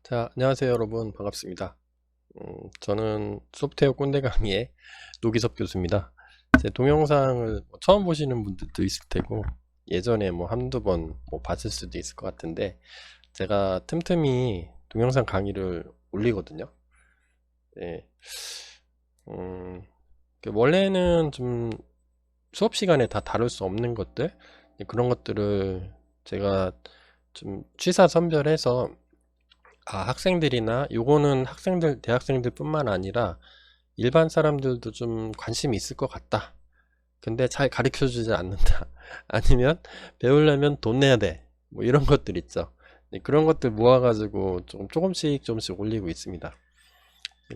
자, 안녕하세요 여러분, 반갑습니다. 저는 소프트웨어 꼰대 강의의 노기섭 교수입니다. 제 동영상을 처음 보시는 분들도 있을 테고 예전에 한두 번 봤을 수도 있을 것 같은데, 제가 틈틈이 동영상 강의를 올리거든요. 네. 원래는 좀 수업 시간에 다 다룰 수 없는 것들, 그런 것들을 제가 좀 취사 선별해서, 학생들이나 요거는 학생들, 대학생들 뿐만 아니라 일반 사람들도 좀 관심이 있을 것 같다. 근데 잘 가르쳐 주지 않는다. 아니면 배우려면 돈 내야 돼. 이런 것들 있죠. 네, 그런 것들 모아가지고 조금씩 올리고 있습니다.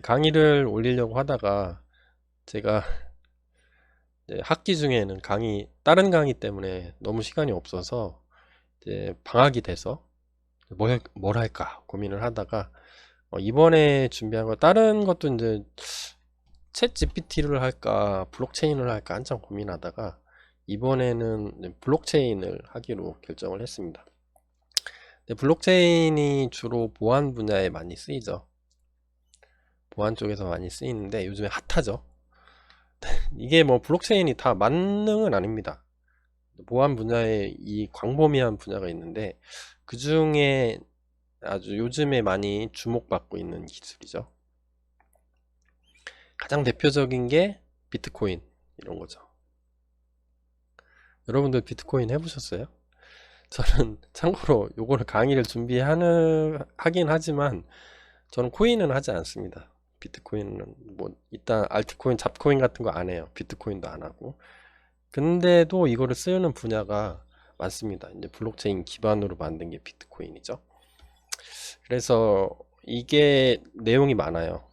강의를 올리려고 하다가 제가 이제 학기 중에는 다른 강의 때문에 너무 시간이 없어서 이제 방학이 돼서 뭘 할까 고민을 하다가, 이번에 준비한 거 다른 것도 이제 챗 GPT를 할까 블록체인을 할까 한참 고민하다가 이번에는 블록체인을 하기로 결정을 했습니다. 근데 블록체인이 주로 보안 분야에 많이 쓰이죠. 보안 쪽에서 많이 쓰이는데 요즘에 핫하죠. 이게 블록체인이 다 만능은 아닙니다. 보안 분야에 이 광범위한 분야가 있는데 그 중에 아주 요즘에 많이 주목받고 있는 기술이죠. 가장 대표적인 게 비트코인 이런 거죠. 여러분들 비트코인 해보셨어요? 저는 참고로 요거를 강의를 하긴 하지만 저는 코인은 하지 않습니다. 비트코인은 일단 알트코인, 잡코인 같은 거 안 해요. 비트코인도 안 하고. 근데도 이거를 쓰는 분야가 많습니다. 이제 블록체인 기반으로 만든 게 비트코인이죠. 그래서 이게 내용이 많아요.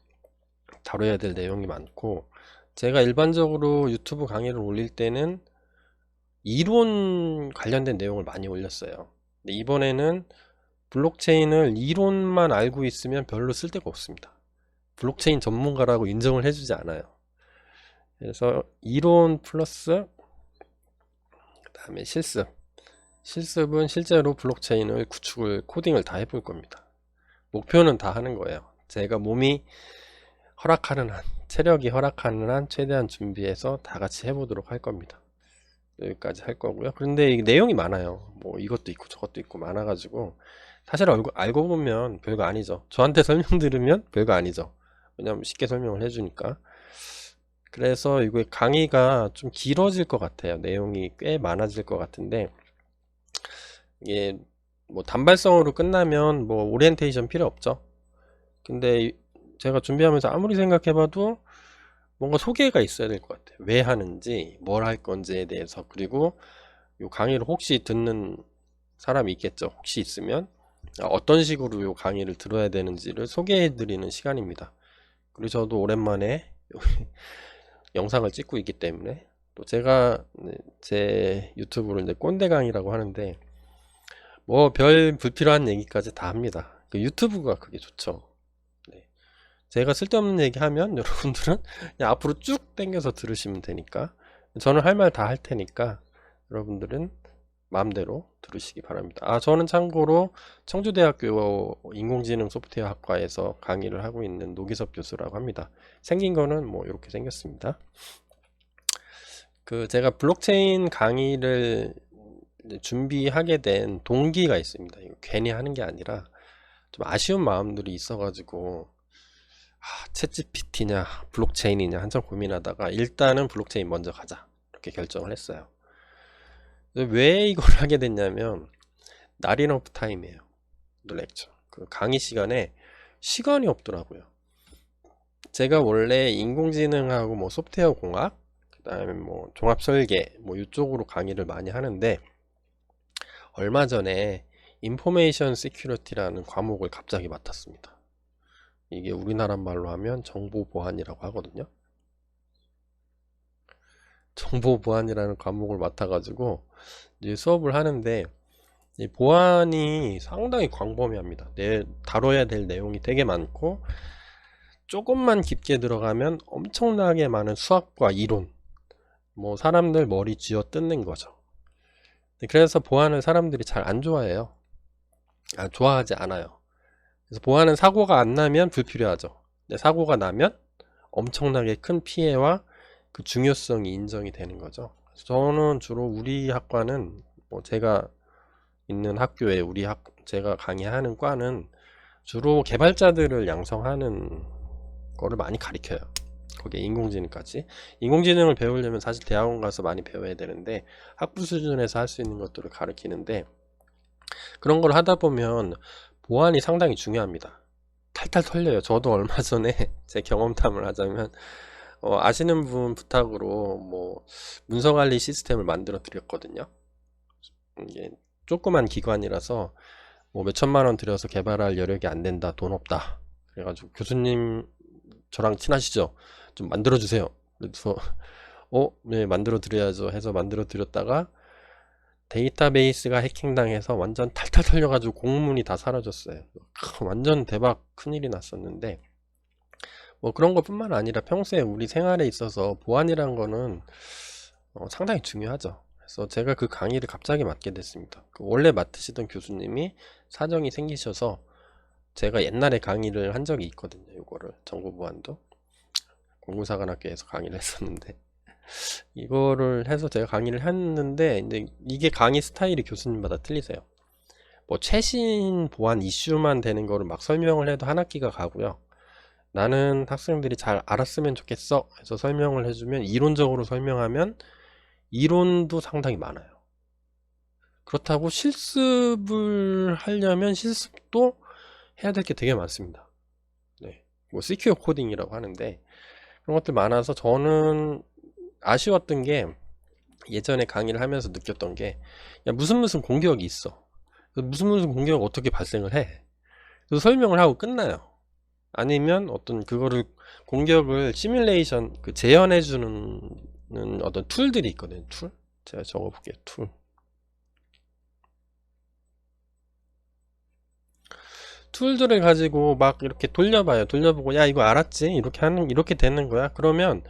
다뤄야 될 내용이 많고, 제가 일반적으로 유튜브 강의를 올릴 때는 이론 관련된 내용을 많이 올렸어요. 근데 이번에는 블록체인을 이론만 알고 있으면 별로 쓸데가 없습니다. 블록체인 전문가라고 인정을 해주지 않아요. 그래서 이론 플러스 그 다음에 실습은 실제로 블록체인을 코딩을 다 해볼 겁니다. 목표는 다 하는 거예요. 제가 몸이 허락하는 한, 체력이 허락하는 한 최대한 준비해서 다 같이 해보도록 할 겁니다. 여기까지 할 거고요. 그런데 이 내용이 많아요. 이것도 있고 저것도 있고 많아가지고 사실 알고 보면 별거 아니죠. 저한테 설명 들으면 별거 아니죠. 왜냐면 쉽게 설명을 해주니까. 그래서 이거 강의가 좀 길어질 것 같아요. 내용이 꽤 많아질 것 같은데, 이게 단발성으로 끝나면 오리엔테이션 필요 없죠. 근데 제가 준비하면서 아무리 생각해봐도 뭔가 소개가 있어야 될 것 같아요. 왜 하는지, 뭘 할 건지에 대해서. 그리고 이 강의를 혹시 듣는 사람이 있겠죠. 혹시 있으면 어떤 식으로 이 강의를 들어야 되는지를 소개해 드리는 시간입니다. 그리고 저도 오랜만에 영상을 찍고 있기 때문에, 또 제가 제 유튜브를 이제 꼰대 강의라고 하는데 별 불필요한 얘기까지 다 합니다. 그 유튜브가 그게 좋죠. 네. 제가 쓸데없는 얘기 하면 여러분들은 그냥 앞으로 쭉 당겨서 들으시면 되니까, 저는 할 말 다 할 테니까 여러분들은 마음대로 들으시기 바랍니다. 저는 참고로 청주대학교 인공지능 소프트웨어 학과에서 강의를 하고 있는 노기섭 교수라고 합니다. 생긴 거는 이렇게 생겼습니다. 제가 블록체인 강의를 이제 준비하게 된 동기가 있습니다. 이거 괜히 하는 게 아니라 좀 아쉬운 마음들이 있어가지고, 챗 GPT냐 블록체인이냐 한참 고민하다가 일단은 블록체인 먼저 가자 이렇게 결정을 했어요. 왜 이걸 하게 됐냐면 not enough time이에요. 렉처 그 강의 시간에 시간이 없더라고요. 제가 원래 인공지능하고 소프트웨어 공학, 그 다음에 종합 설계 이쪽으로 강의를 많이 하는데, 얼마 전에 인포메이션 시큐리티라는 과목을 갑자기 맡았습니다. 이게 우리나라 말로 하면 정보 보안이라고 하거든요. 정보 보안이라는 과목을 맡아가지고 이제 수업을 하는데, 이 보안이 상당히 광범위합니다. 다뤄야 될 내용이 되게 많고, 조금만 깊게 들어가면 엄청나게 많은 수학과 이론, 사람들 머리 쥐어 뜯는 거죠. 그래서 보안을 사람들이 잘 안 좋아해요. 좋아하지 않아요. 그래서 보안은 사고가 안 나면 불필요하죠. 근데 사고가 나면 엄청나게 큰 피해와 그 중요성이 인정이 되는 거죠. 그래서 저는 주로 우리 학과는 뭐 제가 있는 학교에 제가 강의하는 과는 주로 개발자들을 양성하는 거를 많이 가르쳐요. 거기에 인공지능까지. 인공지능을 배우려면 사실 대학원 가서 많이 배워야 되는데 학부 수준에서 할 수 있는 것들을 가르치는데, 그런 걸 하다 보면 보안이 상당히 중요합니다. 탈탈 털려요. 저도 얼마 전에 제 경험담을 하자면 아시는 분 부탁으로 뭐 문서관리 시스템을 만들어 드렸거든요. 이게 조그만 기관이라서 뭐 몇천만 원 들여서 개발할 여력이 안 된다, 돈 없다, 그래가지고 교수님 저랑 친하시죠? 좀 만들어 주세요. 그래서 네, 만들어 드려야죠 해서 만들어 드렸다가 데이터베이스가 해킹당해서 완전 탈탈 털려가지고 공문이 다 사라졌어요. 완전 대박 큰일이 났었는데, 뭐 그런 것 뿐만 아니라 평소에 우리 생활에 있어서 보안이란 거는 상당히 중요하죠. 그래서 제가 그 강의를 갑자기 맡게 됐습니다. 원래 맡으시던 교수님이 사정이 생기셔서 제가 옛날에 강의를 한 적이 있거든요. 이거를 정보보안도 공군사관학교에서 강의를 했었는데, 이거를 해서 제가 강의를 했는데, 근데 이게 강의 스타일이 교수님마다 틀리세요. 뭐 최신 보안 이슈만 되는 거를 막 설명을 해도 한 학기가 가고요. 나는 학생들이 잘 알았으면 좋겠어 해서 설명을 해주면, 이론적으로 설명하면 이론도 상당히 많아요. 그렇다고 실습을 하려면 실습도 해야 될 게 되게 많습니다. 네. 뭐 시큐어 코딩이라고 하는데 그런 것들 많아서 저는 아쉬웠던 게, 예전에 강의를 하면서 느꼈던 게, 야, 무슨 공격이 있어. 무슨 공격 어떻게 발생을 해. 그래서 설명을 하고 끝나요. 아니면 어떤 그거를 공격을 시뮬레이션 재현해주는 어떤 툴들이 있거든요. 툴? 제가 적어볼게요. 툴. 툴들을 가지고 막 이렇게 돌려봐요. 돌려보고, 야, 이거 알았지? 이렇게 되는 거야. 그러면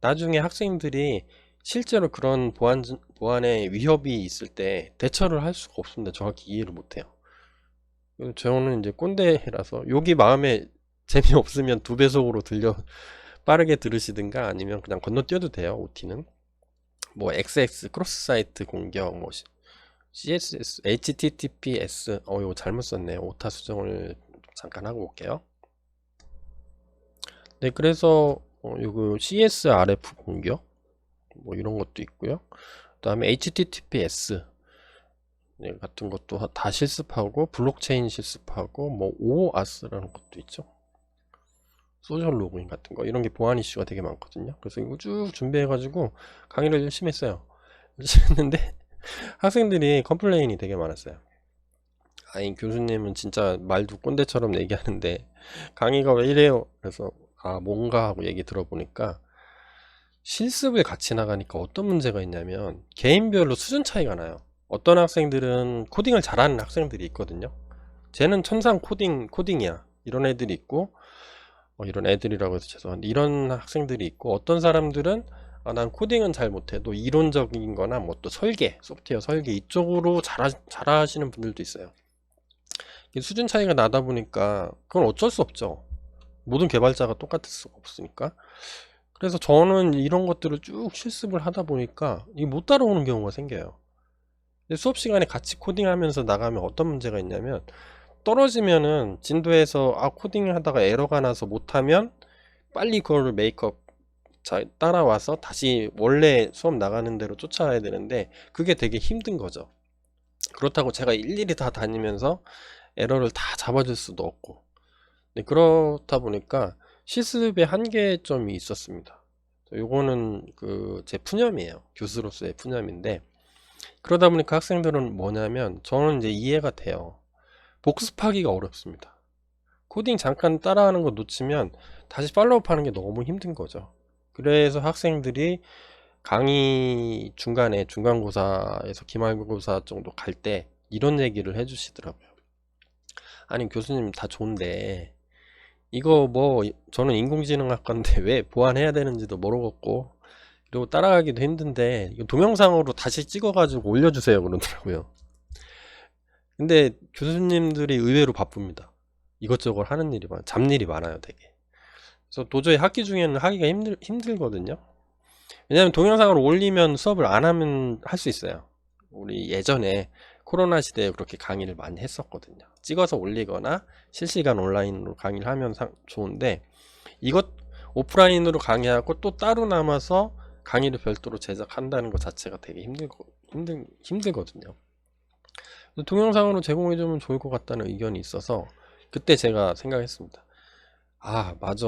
나중에 학생들이 실제로 그런 보안에 위협이 있을 때 대처를 할 수가 없습니다. 정확히 이해를 못해요. 저는 이제 꼰대라서, 여기 마음에 재미없으면 2배속으로 빠르게 들으시든가 아니면 그냥 건너뛰어도 돼요. OT는 뭐 XX 크로스 사이트 공격, 뭐 CSS, HTTPS, 이거 잘못 썼네. 오타 수정을 잠깐 하고 올게요. 네, 그래서 요거 CSRF 공격 뭐 이런 것도 있고요. 그 다음에 HTTPS 네, 같은 것도 다 실습하고, 블록체인 실습하고, 뭐 OAuth라는 것도 있죠. 소셜 로그인 같은 거, 이런 게 보안 이슈가 되게 많거든요. 그래서 이거 쭉 준비해가지고 강의를 열심히 했어요. 열심히 했는데 학생들이 컴플레인이 되게 많았어요. 아니, 교수님은 진짜 말도 꼰대처럼 얘기하는데 강의가 왜 이래요? 그래서 뭔가 하고 얘기 들어보니까, 실습을 같이 나가니까 어떤 문제가 있냐면 개인별로 수준 차이가 나요. 어떤 학생들은 코딩을 잘하는 학생들이 있거든요. 쟤는 천상 코딩이야, 이런 애들이 있고, 이런 애들이라고 해서 죄송한데 이런 학생들이 있고, 어떤 사람들은 난 코딩은 잘 못해도 이론적인 거나 뭐 또 소프트웨어 설계 이쪽으로 잘하시는 분들도 있어요. 수준 차이가 나다 보니까 그건 어쩔 수 없죠. 모든 개발자가 똑같을 수가 없으니까. 그래서 저는 이런 것들을 쭉 실습을 하다 보니까 이게 못 따라오는 경우가 생겨요. 수업 시간에 같이 코딩하면서 나가면 어떤 문제가 있냐면, 떨어지면은 진도에서 코딩을 하다가 에러가 나서 못하면 빨리 그거를 메이크업 따라와서 다시 원래 수업 나가는 대로 쫓아와야 되는데, 그게 되게 힘든 거죠. 그렇다고 제가 일일이 다 다니면서 에러를 다 잡아줄 수도 없고, 네, 그렇다 보니까 실습의 한계점이 있었습니다. 요거는 제 푸념이에요. 교수로서의 푸념인데, 그러다 보니까 학생들은 뭐냐면, 저는 이제 이해가 돼요. 복습하기가 어렵습니다. 코딩 잠깐 따라하는 거 놓치면 다시 팔로우업 하는 게 너무 힘든 거죠. 그래서 학생들이 강의 중간에 중간고사에서 기말고사 정도 갈 때 이런 얘기를 해주시더라고요. 아니, 교수님 다 좋은데 이거 뭐 저는 인공지능학과인데 왜 보완해야 되는지도 모르겠고, 그리고 따라가기도 힘든데 이거 동영상으로 다시 찍어가지고 올려주세요 그러더라고요. 근데 교수님들이 의외로 바쁩니다. 이것저것 하는 일이 잡일이 많아요, 되게. 그래서 도저히 학기 중에는 하기가 힘들거든요. 왜냐면 동영상으로 올리면 수업을 안 하면 할 수 있어요. 우리 예전에 코로나 시대에 그렇게 강의를 많이 했었거든요. 찍어서 올리거나 실시간 온라인으로 강의를 하면 좋은데, 이것 오프라인으로 강의하고 또 따로 남아서 강의를 별도로 제작한다는 것 자체가 되게 힘들거든요. 동영상으로 제공해주면 좋을 것 같다는 의견이 있어서 그때 제가 생각했습니다. 아, 맞아.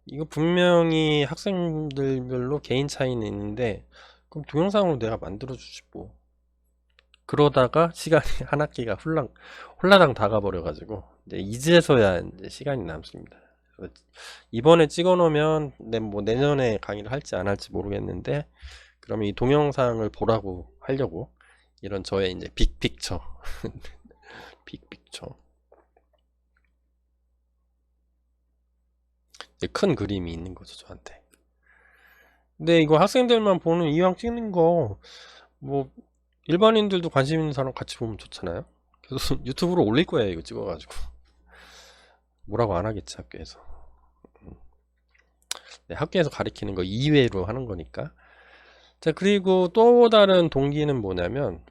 이거 분명히 학생들별로 개인 차이는 있는데, 그럼 동영상으로 내가 만들어주지 뭐. 그러다가 시간이 한 학기가 홀라당 다 가버려가지고, 이제서야 이제 시간이 남습니다. 그래서 이번에 찍어 놓으면, 뭐 내년에 강의를 할지 안 할지 모르겠는데, 그러면 이 동영상을 보라고 하려고, 이런 저의 이제 빅픽처. 빅픽처. 큰 그림이 있는 거죠, 저한테. 근데 이거 학생들만 보는 이왕 찍는 거, 뭐, 일반인들도 관심 있는 사람 같이 보면 좋잖아요? 그래서 유튜브로 올릴 거예요, 이거 찍어가지고. 뭐라고 안 하겠지, 학교에서. 네, 학교에서 가리키는 거 이외로 하는 거니까. 자, 그리고 또 다른 동기는 뭐냐면,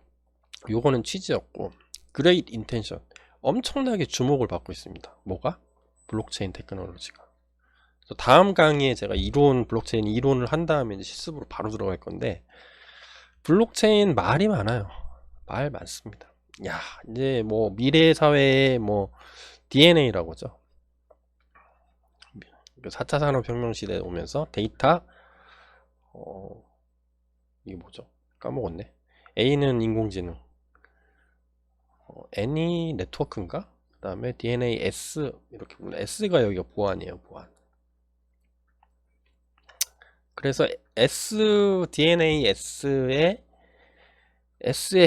요거는 취지였고, Great Intention. 엄청나게 주목을 받고 있습니다. 뭐가? 블록체인 테크놀로지가. 다음 강의에 제가 블록체인 이론을 한 다음에 이제 실습으로 바로 들어갈 건데, 블록체인 말이 많아요. 말 많습니다. 야, 이제 뭐 미래 사회의 뭐 DNA라고 하죠. 4차 산업혁명 시대에 오면서 데이터, 이게 뭐죠? 까먹었네. A는 인공지능, N이 네트워크인가? 그 다음에 DNA S, 이렇게 불러. S가 여기가 보안이에요, 보안. 그래서 DNA S의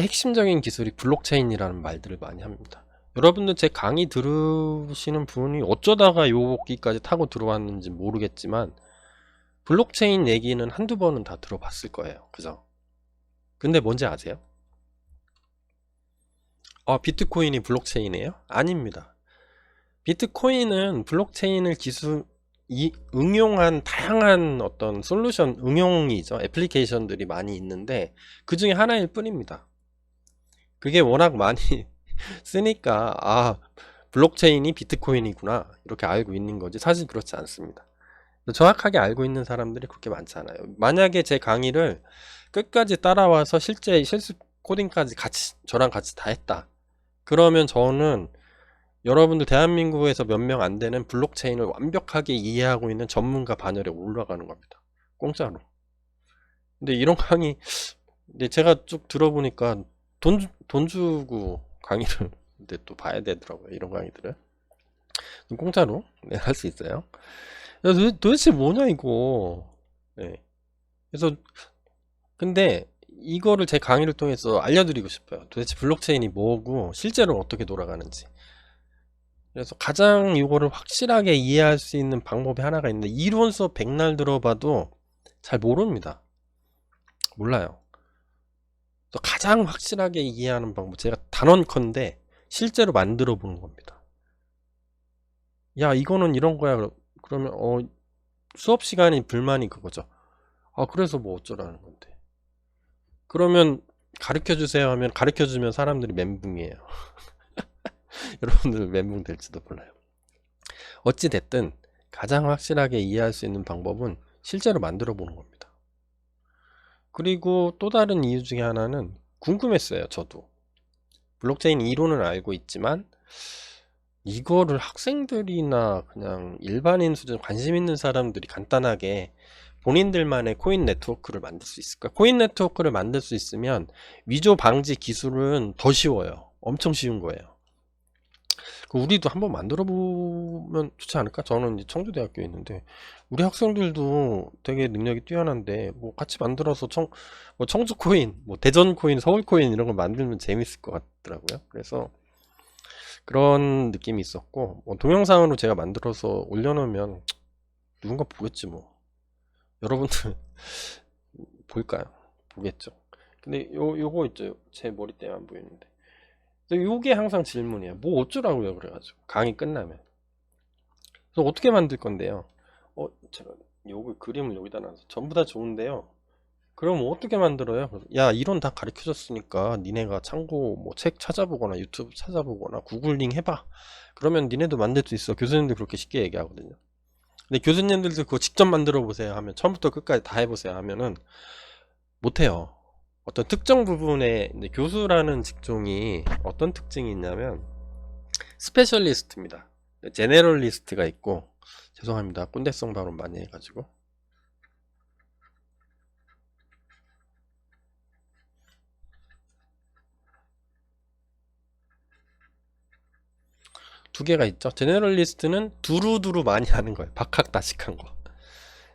핵심적인 기술이 블록체인이라는 말들을 많이 합니다. 여러분들 제 강의 들으시는 분이 어쩌다가 여기까지 타고 들어왔는지 모르겠지만, 블록체인 얘기는 한두 번은 다 들어봤을 거예요. 그죠? 근데 뭔지 아세요? 비트코인이 블록체인이에요? 아닙니다. 비트코인은 블록체인을 응용한 다양한 어떤 솔루션, 응용이죠. 애플리케이션들이 많이 있는데, 그 중에 하나일 뿐입니다. 그게 워낙 많이 쓰니까, 블록체인이 비트코인이구나, 이렇게 알고 있는 거지. 사실 그렇지 않습니다. 정확하게 알고 있는 사람들이 그렇게 많지 않아요. 만약에 제 강의를 끝까지 따라와서 실제 실습 코딩까지 저랑 같이 다 했다. 그러면 저는 여러분들 대한민국에서 몇 명 안 되는 블록체인을 완벽하게 이해하고 있는 전문가 반열에 올라가는 겁니다. 공짜로. 근데 이런 강의, 근데 제가 쭉 들어보니까 돈 주고 강의를 근데 또 봐야 되더라고요. 이런 강의들은. 공짜로 할 수 있어요. 그래서 도대체 뭐냐, 이거. 네. 그래서, 근데 이거를 제 강의를 통해서 알려드리고 싶어요. 도대체 블록체인이 뭐고, 실제로 어떻게 돌아가는지. 그래서 가장 이거를 확실하게 이해할 수 있는 방법이 하나가 있는데, 이론 수업 백날 들어봐도 잘 모릅니다. 몰라요. 그래서 가장 확실하게 이해하는 방법, 제가 단언컨대 실제로 만들어 보는 겁니다. 야, 이거는 이런 거야. 그러면 수업 시간이 불만이 그거죠. 그래서 뭐 어쩌라는 건데. 그러면 가르쳐 주세요 하면 가르쳐 주면 사람들이 멘붕이에요. 여러분들 멘붕 될지도 몰라요. 어찌 됐든 가장 확실하게 이해할 수 있는 방법은 실제로 만들어 보는 겁니다. 그리고 또 다른 이유 중에 하나는 궁금했어요. 저도 블록체인 이론은 알고 있지만 이거를 학생들이나 그냥 일반인 수준 관심 있는 사람들이 간단하게 본인들만의 코인 네트워크를 만들 수 있을까? 코인 네트워크를 만들 수 있으면 위조 방지 기술은 더 쉬워요. 엄청 쉬운 거예요. 우리도 한번 만들어 보면 좋지 않을까? 저는 이제 청주대학교에 있는데 우리 학생들도 되게 능력이 뛰어난데 뭐 같이 만들어서 뭐 청주 코인, 뭐 대전 코인, 서울 코인 이런 걸 만들면 재밌을 것 같더라고요. 그래서 그런 느낌이 있었고, 뭐 동영상으로 제가 만들어서 올려놓으면 누군가 보겠지 뭐. 여러분들 볼까요? 보겠죠. 근데 요거 있죠. 제 머리 때문에 안 보이는데. 요게 항상 질문이에요. 뭐 어쩌라고요? 그래가지고 강의 끝나면. 그래서 어떻게 만들 건데요? 제가 요거 그림을 여기다 놔서 전부 다 좋은데요. 그럼 어떻게 만들어요? 야, 이론 다 가르쳐 줬으니까 니네가 참고 뭐 책 찾아보거나 유튜브 찾아보거나 구글링 해봐. 그러면 니네도 만들 수 있어. 교수님들 그렇게 쉽게 얘기하거든요. 근데 교수님들도 그거 직접 만들어 보세요 하면, 처음부터 끝까지 다 해보세요 하면은 못해요. 어떤 특정 부분에, 이제 교수라는 직종이 어떤 특징이 있냐면 스페셜리스트입니다. 제네럴리스트가 있고, 죄송합니다. 꼰대성 발언 많이 해가지고. 두 개가 있죠. 제네럴리스트는 두루두루 많이 하는 거예요. 박학다식한 거.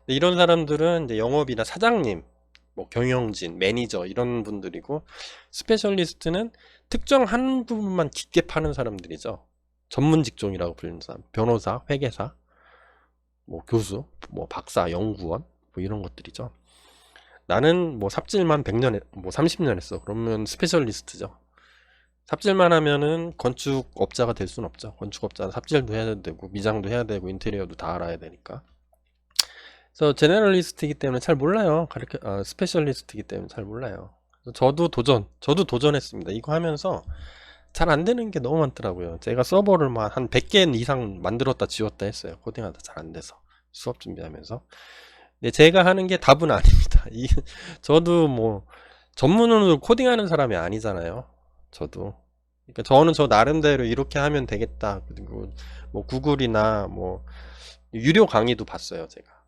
이런 사람들은 이제 영업이나 사장님, 뭐 경영진, 매니저 이런 분들이고, 스페셜리스트는 특정 한 부분만 깊게 파는 사람들이죠. 전문 직종이라고 불리는 사람, 변호사, 회계사, 뭐 교수, 뭐 박사, 연구원, 뭐 이런 것들이죠. 나는 뭐 삽질만 100년, 뭐 30년 했어. 그러면 스페셜리스트죠. 삽질만 하면은 건축업자가 될 수는 없죠. 건축업자는 삽질도 해야 되고, 미장도 해야 되고, 인테리어도 다 알아야 되니까. 그래서 제너럴리스트이기 때문에 잘 몰라요. 스페셜리스트이기 때문에 잘 몰라요. 저도 도전했습니다. 이거 하면서 잘 안 되는 게 너무 많더라고요. 제가 서버를 막 한 100개 이상 만들었다 지웠다 했어요. 코딩하다 잘 안 돼서. 수업 준비하면서. 근데 제가 하는 게 답은 아닙니다. 저도 뭐 전문으로 코딩하는 사람이 아니잖아요. 저도. 그러니까 저는 저 나름대로 이렇게 하면 되겠다. 그리고 뭐 구글이나 뭐 유료 강의도 봤어요, 제가.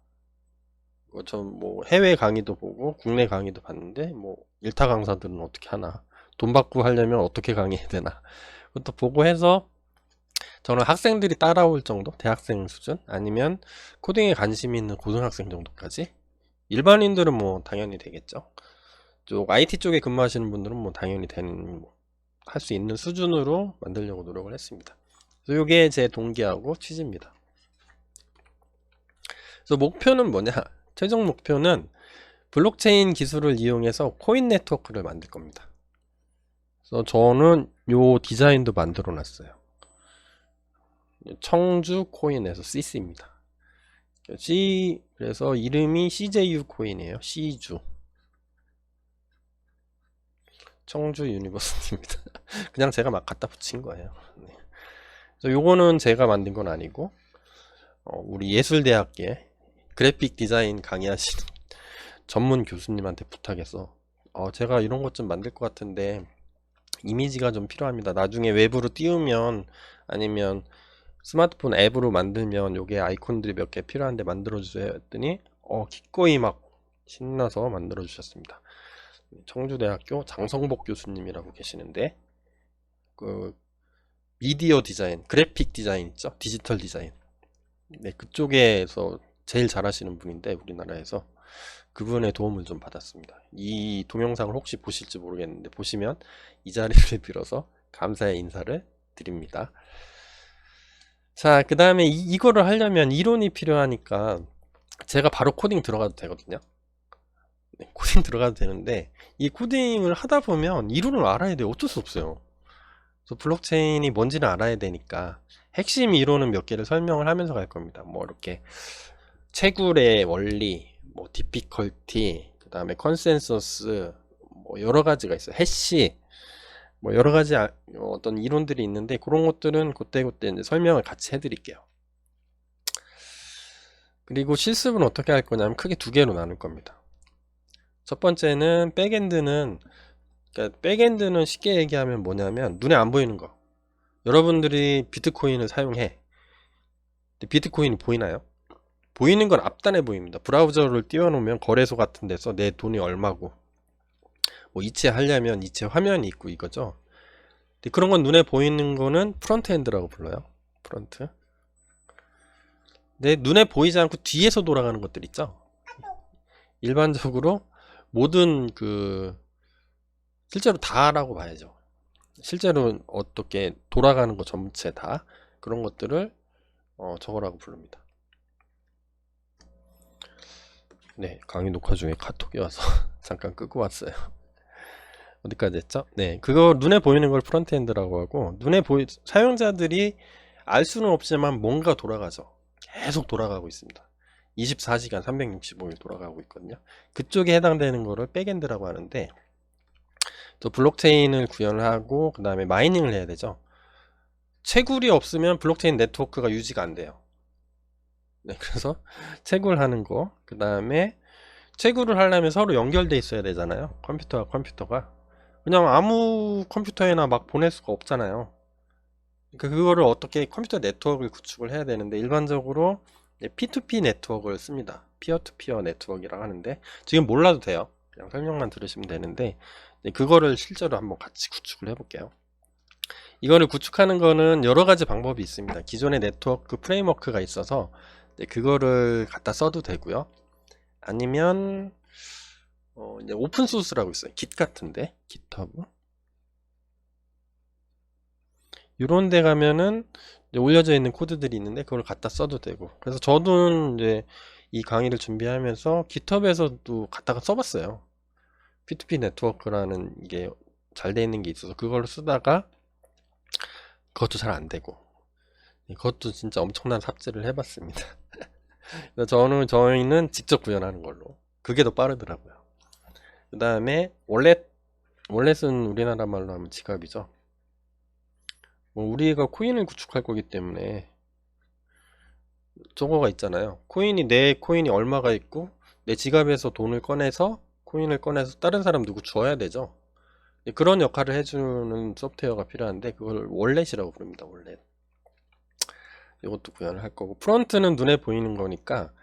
전 뭐 해외 강의도 보고 국내 강의도 봤는데, 뭐 일타 강사들은 어떻게 하나, 돈 받고 하려면 어떻게 강의해야 되나, 그것도 보고 해서 저는 학생들이 따라올 정도, 대학생 수준 아니면 코딩에 관심 있는 고등학생 정도까지, 일반인들은 뭐 당연히 되겠죠. 쪽 IT 쪽에 근무하시는 분들은 뭐 당연히 되는, 할 수 있는 수준으로 만들려고 노력을 했습니다. 그래서 이게 제 동기하고 취지입니다. 그래서 목표는 뭐냐? 최종 목표는 블록체인 기술을 이용해서 코인 네트워크를 만들 겁니다. 그래서 저는 요 디자인도 만들어 놨어요. 청주 코인에서 CC입니다. 그래서 이름이 CJU 코인이에요. C주. 청주 유니버시티입니다. 그냥 제가 막 갖다 붙인 거예요. 네. 그래서 요거는 제가 만든 건 아니고, 우리 예술대학계 그래픽 디자인 강의하시는 전문 교수님한테 부탁해서, 제가 이런 것 좀 만들 것 같은데 이미지가 좀 필요합니다. 나중에 외부로 띄우면, 아니면 스마트폰 앱으로 만들면 요게 아이콘들이 몇 개 필요한데 만들어 주세요 했더니 기꺼이 막 신나서 만들어 주셨습니다. 청주대학교 장성복 교수님이라고 계시는데, 그 미디어 디자인, 그래픽 디자인 있죠? 디지털 디자인. 네, 그쪽에서 제일 잘하시는 분인데, 우리나라에서. 그분의 도움을 좀 받았습니다. 이 동영상을 혹시 보실지 모르겠는데, 보시면 이 자리를 빌어서 감사의 인사를 드립니다. 자, 그 다음에 이거를 하려면 이론이 필요하니까 제가 바로 코딩 들어가도 되거든요. 네, 코딩 들어가도 되는데, 이 코딩을 하다 보면 이론을 알아야 돼요. 어쩔 수 없어요. 그래서 블록체인이 뭔지는 알아야 되니까 핵심 이론은 몇 개를 설명을 하면서 갈 겁니다. 뭐 이렇게 채굴의 원리, 뭐 디피컬티, 그 다음에 컨센서스, 뭐 여러 가지가 있어요. 해시, 뭐 여러 가지 어떤 이론들이 있는데, 그런 것들은 그때그때 이제 설명을 같이 해드릴게요. 그리고 실습은 어떻게 할 거냐면 크게 두 개로 나눌 겁니다. 첫 번째는 백엔드는, 그러니까 백엔드는 쉽게 얘기하면 뭐냐면 눈에 안 보이는 거. 여러분들이 비트코인을 사용해. 근데 비트코인이 보이나요? 보이는 건 앞단에 보입니다. 브라우저를 띄워놓으면 거래소 같은 데서 내 돈이 얼마고, 뭐 이체하려면 이체 화면이 있고 이거죠. 근데 그런 건 눈에 보이는 거는 프론트엔드라고 불러요. 프론트. 근데 눈에 보이지 않고 뒤에서 돌아가는 것들 있죠. 일반적으로 모든 실제로 다라고 봐야죠. 실제로 어떻게 돌아가는 거 전체 다, 그런 것들을 저거라고 부릅니다. 네, 강의 녹화 중에 카톡이 와서 잠깐 끄고 왔어요. 어디까지 했죠? 네, 그거 눈에 보이는 걸 프론트엔드라고 하고, 사용자들이 알 수는 없지만 뭔가 돌아가죠. 계속 돌아가고 있습니다. 24시간 365일 돌아가고 있거든요. 그쪽에 해당되는 거를 백엔드라고 하는데, 또 블록체인을 구현을 하고 그 다음에 마이닝을 해야 되죠. 채굴이 없으면 블록체인 네트워크가 유지가 안 돼요. 네, 그래서 채굴 하는 거, 그 다음에 채굴을 하려면 서로 연결돼 있어야 되잖아요. 컴퓨터와 컴퓨터가. 그냥 아무 컴퓨터에나 막 보낼 수가 없잖아요. 그러니까 그거를 어떻게 컴퓨터 네트워크를 구축을 해야 되는데, 일반적으로 P2P 네트워크를 씁니다. 피어 투 피어 네트워크라고 하는데, 지금 몰라도 돼요. 그냥 설명만 들으시면 되는데, 그거를 실제로 한번 같이 구축을 해볼게요. 이거를 구축하는 거는 여러 가지 방법이 있습니다. 기존의 네트워크 프레임워크가 있어서 그거를 갖다 써도 되고요. 아니면 이제 오픈 소스라고 있어요. 깃 같은데, 깃허브. 이런 데 가면은 이제 올려져 있는 코드들이 있는데 그걸 갖다 써도 되고. 그래서 저도 이제 이 강의를 준비하면서 깃허브에서도 갖다가 써봤어요. P2P 네트워크라는 이게 잘 돼 있는 게 있어서 그걸로 쓰다가 그것도 잘 안 되고, 그것도 진짜 엄청난 삽질을 해봤습니다. 그래서 저희는 직접 구현하는 걸로. 그게 더 빠르더라고요. 그 다음에 월렛은 우리나라 말로 하면 지갑이죠. 뭐 우리가 코인을 구축할 거기 때문에 저거가 있잖아요. 내 코인이 얼마가 있고 내 지갑에서 코인을 꺼내서 다른 사람 누구 줘야 되죠. 그런 역할을 해주는 소프트웨어가 필요한데 그걸 월렛이라고 부릅니다. 월렛. 이것도 구현을 할 거고, 프론트는 눈에 보이는 거니까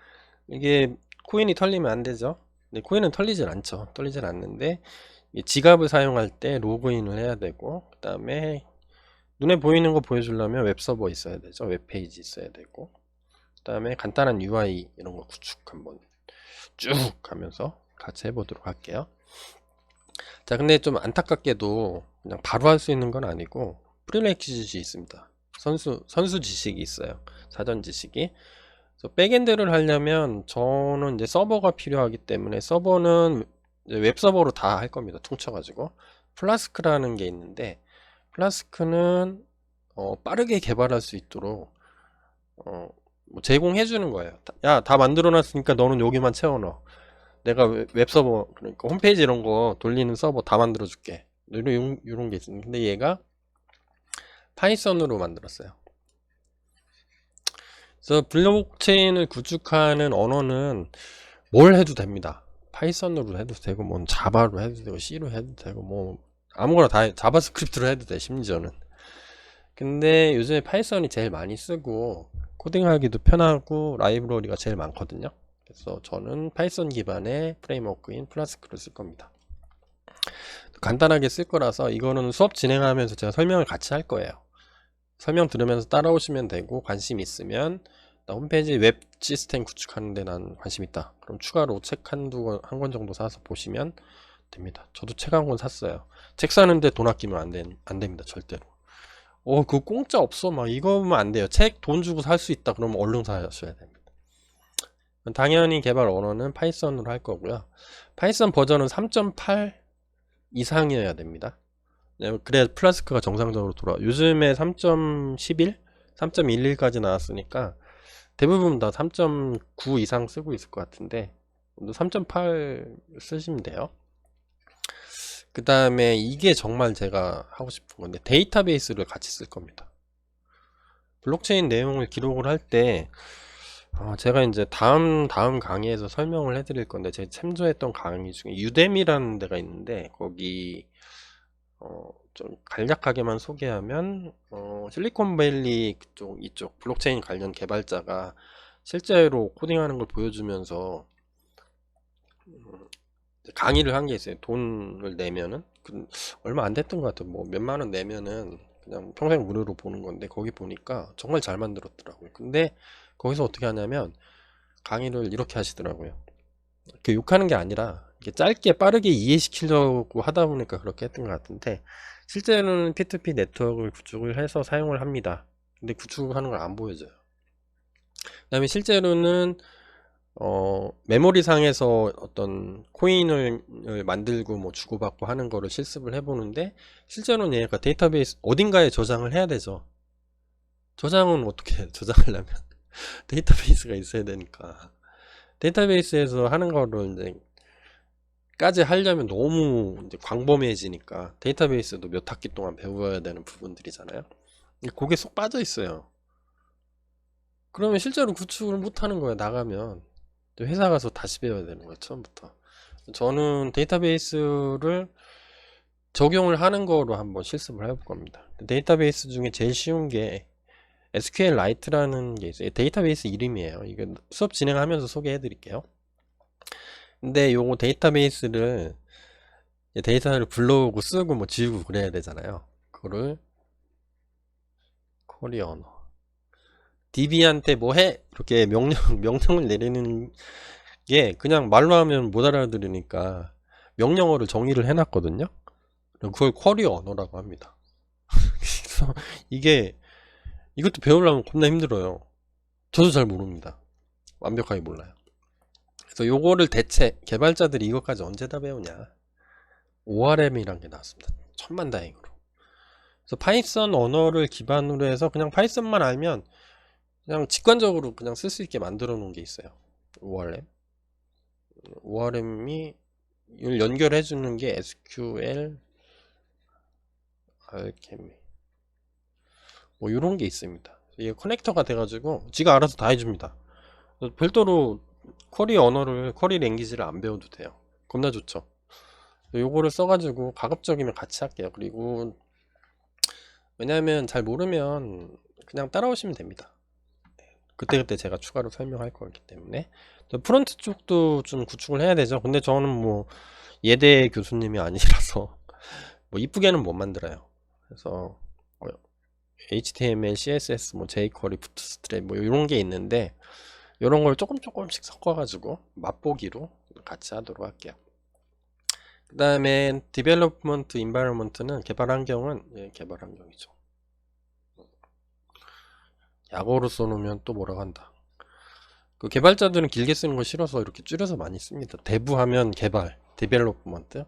이게 코인이 털리면 안 되죠. 근데 코인은 털리질 않죠. 털리질 않는데 지갑을 사용할 때 로그인을 해야 되고, 그 다음에 눈에 보이는 거 보여주려면 웹서버 있어야 되죠. 웹페이지 있어야 되고, 그 다음에 간단한 UI 이런 거 구축 한번 쭉 하면서 같이 해보도록 할게요. 자, 근데 좀 안타깝게도 그냥 바로 할 수 있는 건 아니고 프리레퀴짓이 있습니다. 선수 지식이 있어요. 사전 지식이. 그래서 백엔드를 하려면 저는 이제 서버가 필요하기 때문에, 서버는 웹서버로 다 할 겁니다. 퉁쳐가지고. 플라스크라는 게 있는데, 플라스크는 빠르게 개발할 수 있도록 뭐 제공해 주는 거예요. 야, 다 만들어 놨으니까 너는 여기만 채워 넣어. 내가 웹서버, 그러니까 홈페이지 이런 거 돌리는 서버 다 만들어 줄게. 이런 게 있습니다. 근데 얘가 파이썬으로 만들었어요. 그래서 블록체인을 구축하는 언어는 뭘 해도 됩니다. 파이썬으로 해도 되고, 뭐 자바로 해도 되고, C로 해도 되고, 뭐 아무거나 다 자바스크립트로 해도 돼, 심지어는. 근데 요즘에 파이썬이 제일 많이 쓰고 코딩하기도 편하고 라이브러리가 제일 많거든요. 그래서 저는 파이썬 기반의 프레임워크인 플라스크를 쓸 겁니다. 간단하게 쓸 거라서 이거는 수업 진행하면서 제가 설명을 같이 할 거예요. 설명 들으면서 따라오시면 되고, 관심 있으면 나 홈페이지 웹 시스템 구축하는 데 난 관심 있다, 그럼 추가로 책 한 권 정도 사서 보시면 됩니다. 저도 책 한 권 샀어요. 책 사는데 돈 아끼면 안 됩니다. 절대로. 그거 공짜 없어, 막 이거면 안 돼요. 책 돈 주고 살 수 있다 그러면 얼른 사셔야 됩니다. 당연히 개발 언어는 파이썬으로 할 거고요. 파이썬 버전은 3.8 이상이어야 됩니다. 그래야 플라스크가 정상적으로 돌아. 요즘에 3.11, 3.11까지 나왔으니까 대부분 다 3.9 이상 쓰고 있을 것 같은데 3.8 쓰시면 돼요. 그 다음에 이게 정말 제가 하고 싶은 건데, 데이터베이스를 같이 쓸 겁니다. 블록체인 내용을 기록을 할 때 제가 이제 다음 강의에서 설명을 해드릴 건데, 제가 참조했던 강의 중에 유뎀이라는 데가 있는데, 거기 좀 간략하게만 소개하면 실리콘밸리 이쪽 블록체인 관련 개발자가 실제로 코딩하는 걸 보여주면서 강의를 한 게 있어요. 돈을 내면은 얼마 안 됐던 것 같아요. 뭐 몇만 원 내면은 그냥 평생 무료로 보는 건데, 거기 보니까 정말 잘 만들었더라고요. 근데 거기서 어떻게 하냐면 강의를 이렇게 하시더라고요. 이렇게 욕하는 게 아니라 이렇게 짧게 빠르게 이해시키려고 하다 보니까 그렇게 했던 것 같은데, 실제로는 P2P 네트워크를 구축을 해서 사용을 합니다. 근데 구축하는 걸 안 보여줘요. 그 다음에 실제로는 메모리 상에서 어떤 코인을 만들고 뭐 주고받고 하는 거를 실습을 해보는데, 실제로는 얘가 데이터베이스 어딘가에 저장을 해야 되죠. 저장은 어떻게 해요? 저장하려면 데이터베이스가 있어야 되니까. 데이터베이스에서 하는 거를 이제 까지 하려면 너무 이제 광범위해지니까 데이터베이스도 몇 학기 동안 배워야 되는 부분들이잖아요. 그게 쏙 빠져 있어요. 그러면 실제로 구축을 못 하는 거예요. 나가면 회사 가서 다시 배워야 되는 거예요. 처음부터. 저는 데이터베이스를 적용을 하는 거로 한번 실습을 해볼 겁니다. 데이터베이스 중에 제일 쉬운 게 SQLite라는 게 있어요. 데이터베이스 이름이에요. 이거 수업 진행하면서 소개해 드릴게요. 근데 요거 데이터베이스를 데이터를 불러오고 쓰고 뭐 지우고 그래야 되잖아요. 그거를 쿼리 언어 DB한테 뭐 해? 이렇게 명령을 내리는 게 그냥 말로 하면 못 알아들으니까 명령어를 정의를 해놨거든요. 그걸 쿼리 언어라고 합니다. 그래서 이것도 배우려면 겁나 힘들어요. 저도 잘 모릅니다. 완벽하게 몰라요. 그래서 요거를 대체 개발자들이 이것까지 언제 다 배우냐. ORM이란 게 나왔습니다. 천만다행으로. 그래서 파이썬 언어를 기반으로 해서 그냥 파이썬만 알면 그냥 직관적으로 그냥 쓸 수 있게 만들어 놓은 게 있어요. ORM이 연결해 주는 게 SQL 알케미 뭐 이런 게 있습니다. 이게 커넥터가 돼가지고 지가 알아서 다 해줍니다. 별도로 쿼리 랭귀지를 안 배워도 돼요. 겁나 좋죠. 요거를 써가지고 가급적이면 같이 할게요. 그리고 왜냐면 잘 모르면 그냥 따라오시면 됩니다. 그때그때 제가 추가로 설명할 거기 때문에. 프론트 쪽도 좀 구축을 해야 되죠. 근데 저는 뭐 예대 교수님이 아니라서 뭐 이쁘게는 못 만들어요. 그래서 HTML, CSS, 뭐 jQuery, 부트스트랩 뭐 이런 게 있는데 이런 걸 조금씩 섞어가지고 맛보기로 같이 하도록 할게요. 그 다음에 디벨롭먼트 인바이러먼트는 개발 환경은 개발 환경이죠. 약어로 써놓으면 또 뭐라고 한다. 그 개발자들은 길게 쓰는 거 싫어서 이렇게 줄여서 많이 씁니다. 대부하면 개발, 디벨롭먼트,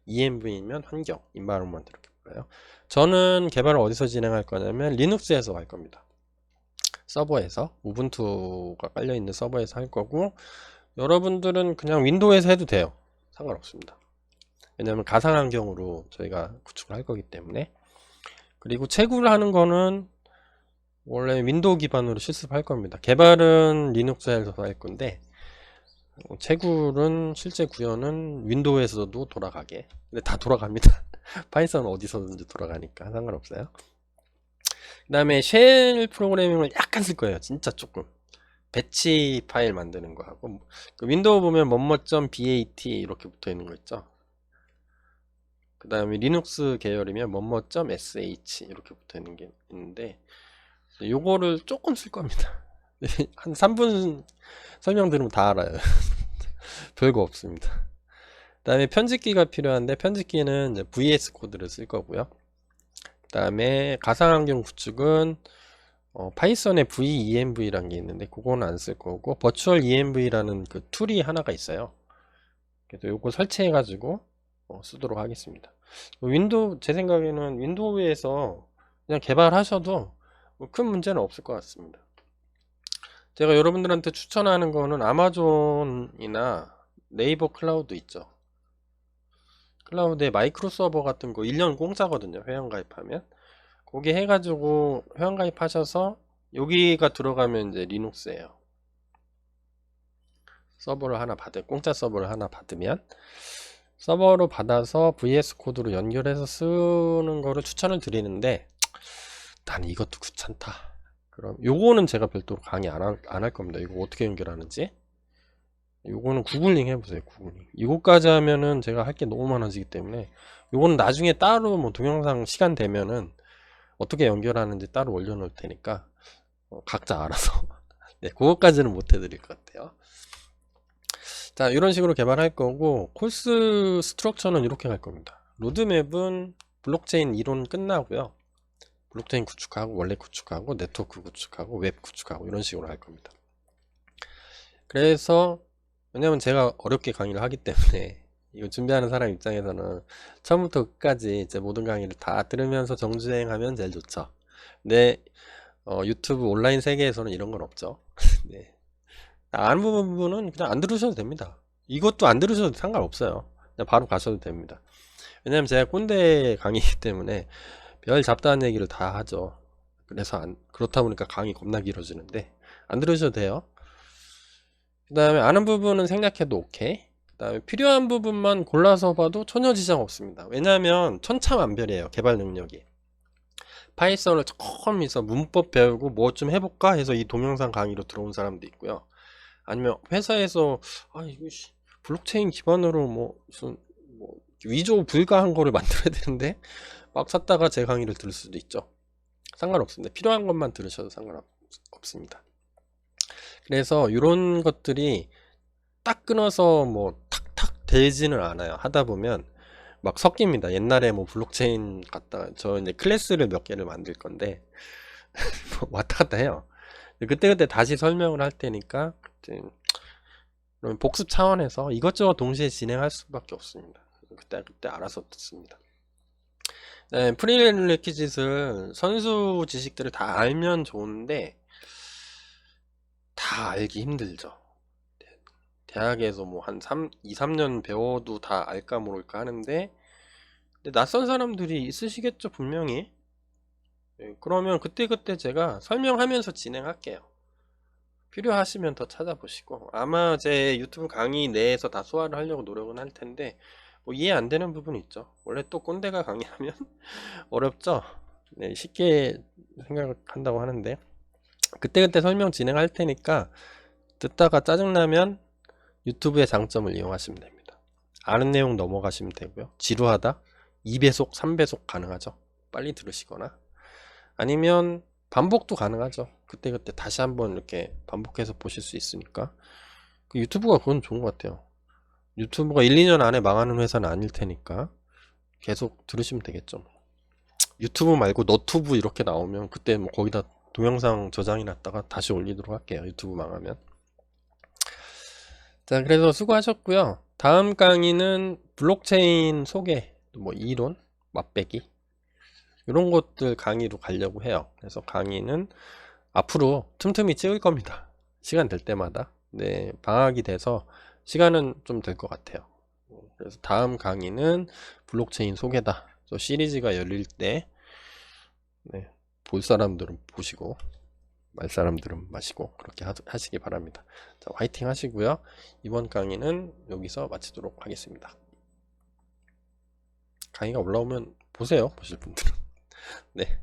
ENV면 환경, 인바이러먼트 이렇게 불러요. 저는 개발을 어디서 진행할 거냐면 리눅스에서 할 겁니다. 서버에서 우분투가 깔려있는 서버에서 할 거고, 여러분들은 그냥 윈도우에서 해도 돼요. 상관없습니다. 왜냐면 가상환경으로 저희가 구축을 할 거기 때문에. 그리고 채굴을 하는 거는 원래 윈도우 기반으로 실습할 겁니다. 개발은 리눅스에서 할 건데 채굴은 실제 구현은 윈도우에서도 돌아가게. 근데 다 돌아갑니다. 파이썬은 어디서든지 돌아가니까 상관없어요. 그 다음에 쉘 프로그래밍을 약간 쓸 거예요. 진짜 조금. 배치 파일 만드는 거 하고, 그 윈도우 보면 뭐뭐.bat 이렇게 붙어 있는 거 있죠. 그 다음에 리눅스 계열이면 뭐뭐.sh 이렇게 붙어 있는 게 있는데 요거를 조금 쓸 겁니다. 한 3분 설명 들으면 다 알아요. 별거 없습니다. 그 다음에 편집기가 필요한데 편집기는 이제 VS 코드를 쓸 거고요. 그 다음에 가상환경 구축은 파이썬에 VENV라는 게 있는데 그거는 안 쓸 거고, 버추얼 ENV라는 그 툴이 하나가 있어요. 그래서 요거 설치해 가지고 쓰도록 하겠습니다. 제 생각에는 윈도우에서 그냥 개발하셔도 큰 문제는 없을 것 같습니다. 제가 여러분들한테 추천하는 거는 아마존이나 네이버 클라우드 있죠. 클라우드에 마이크로 서버 같은 거 1년 공짜거든요. 회원 가입하면. 거기 해가지고 회원 가입하셔서 여기가 들어가면 이제 리눅스예요. 공짜 서버를 하나 받으면 서버로 받아서 VS 코드로 연결해서 쓰는 거를 추천을 드리는데 난 이것도 귀찮다. 그럼 요거는 제가 별도로 강의 안 할 겁니다. 이거 어떻게 연결하는지. 요거는 구글링 해보세요. 구글링. 이거까지 하면은 제가 할 게 너무 많아지기 때문에 요거는 나중에 따로 뭐 동영상 시간 되면은 어떻게 연결하는지 따로 올려놓을 테니까 각자 알아서 네, 그거까지는 못 해드릴 것 같아요. 자, 이런 식으로 개발할 거고, 코스 스트럭처는 이렇게 갈 겁니다. 로드맵은 블록체인 이론 끝나고요. 블록체인 구축하고 원래 구축하고 네트워크 구축하고 웹 구축하고 이런 식으로 할 겁니다. 그래서 왜냐면 제가 어렵게 강의를 하기 때문에 이거 준비하는 사람 입장에서는 처음부터 끝까지 이제 모든 강의를 다 들으면서 정주행하면 제일 좋죠. 근데 유튜브 온라인 세계에서는 이런 건 없죠. 네. 아는 부분은 그냥 안 들으셔도 됩니다. 이것도 안 들으셔도 상관없어요. 그냥 바로 가셔도 됩니다. 왜냐면 제가 꼰대 강의이기 때문에 별 잡다한 얘기를 다 하죠. 그래서 그렇다 보니까 강의 겁나 길어지는데 안 들으셔도 돼요. 그 다음에 아는 부분은 생략해도 오케이. 그 다음에 필요한 부분만 골라서 봐도 전혀 지장 없습니다. 왜냐하면 천차만별이에요, 개발 능력이. 파이썬을 처음에서 문법 배우고 뭐 좀 해볼까 해서 이 동영상 강의로 들어온 사람도 있고요. 아니면 회사에서 이거 블록체인 기반으로 뭐 무슨 뭐 위조 불가한 거를 만들어야 되는데 막 찾다가 제 강의를 들을 수도 있죠. 상관없습니다. 필요한 것만 들으셔도 상관없습니다. 그래서 이런 것들이 딱 끊어서 뭐 탁탁 되지는 않아요. 하다 보면 막 섞입니다. 옛날에 뭐 블록체인 갔다 저 이제 클래스를 몇 개를 만들 건데 뭐 왔다 갔다 해요. 그때그때 다시 설명을 할 테니까 그럼 복습 차원에서 이것저것 동시에 진행할 수밖에 없습니다. 그때 알아서 듣습니다. 네, 프리레퀴짓을 선수 지식들을 다 알면 좋은데 다 알기 힘들죠. 대학에서 뭐 한 2, 3년 배워도 다 알까 모를까 하는데 근데 낯선 사람들이 있으시겠죠, 분명히. 네, 그러면 그때그때 제가 설명하면서 진행할게요. 필요하시면 더 찾아보시고 아마 제 유튜브 강의 내에서 다 소화를 하려고 노력은 할 텐데 뭐 이해 안 되는 부분이 있죠. 원래 또 꼰대가 강의하면 어렵죠. 네, 쉽게 생각한다고 하는데 그때그때 설명 진행할 테니까 듣다가 짜증나면 유튜브의 장점을 이용하시면 됩니다. 아는 내용 넘어가시면 되고요. 지루하다 2배속 3배속 가능하죠. 빨리 들으시거나 아니면 반복도 가능하죠. 그때그때 다시 한번 이렇게 반복해서 보실 수 있으니까 그 유튜브가 그건 좋은 것 같아요. 유튜브가 1, 2년 안에 망하는 회사는 아닐 테니까 계속 들으시면 되겠죠. 유튜브 말고 너튜브 이렇게 나오면 그때 뭐 거기다 동영상 저장해 놨다가 다시 올리도록 할게요. 유튜브 망하면. 자, 그래서 수고하셨고요. 다음 강의는 블록체인 소개, 뭐 이론, 맛배기 이런 것들 강의로 가려고 해요. 그래서 강의는 앞으로 틈틈이 찍을 겁니다. 시간 될 때마다. 네, 방학이 돼서 시간은 좀 될 것 같아요. 그래서 다음 강의는 블록체인 소개다. 시리즈가 열릴 때 네, 볼 사람들은 보시고 말 사람들은 마시고 그렇게 하시기 바랍니다. 자, 화이팅 하시고요. 이번 강의는 여기서 마치도록 하겠습니다. 강의가 올라오면 보세요. 보실 분들은. 네.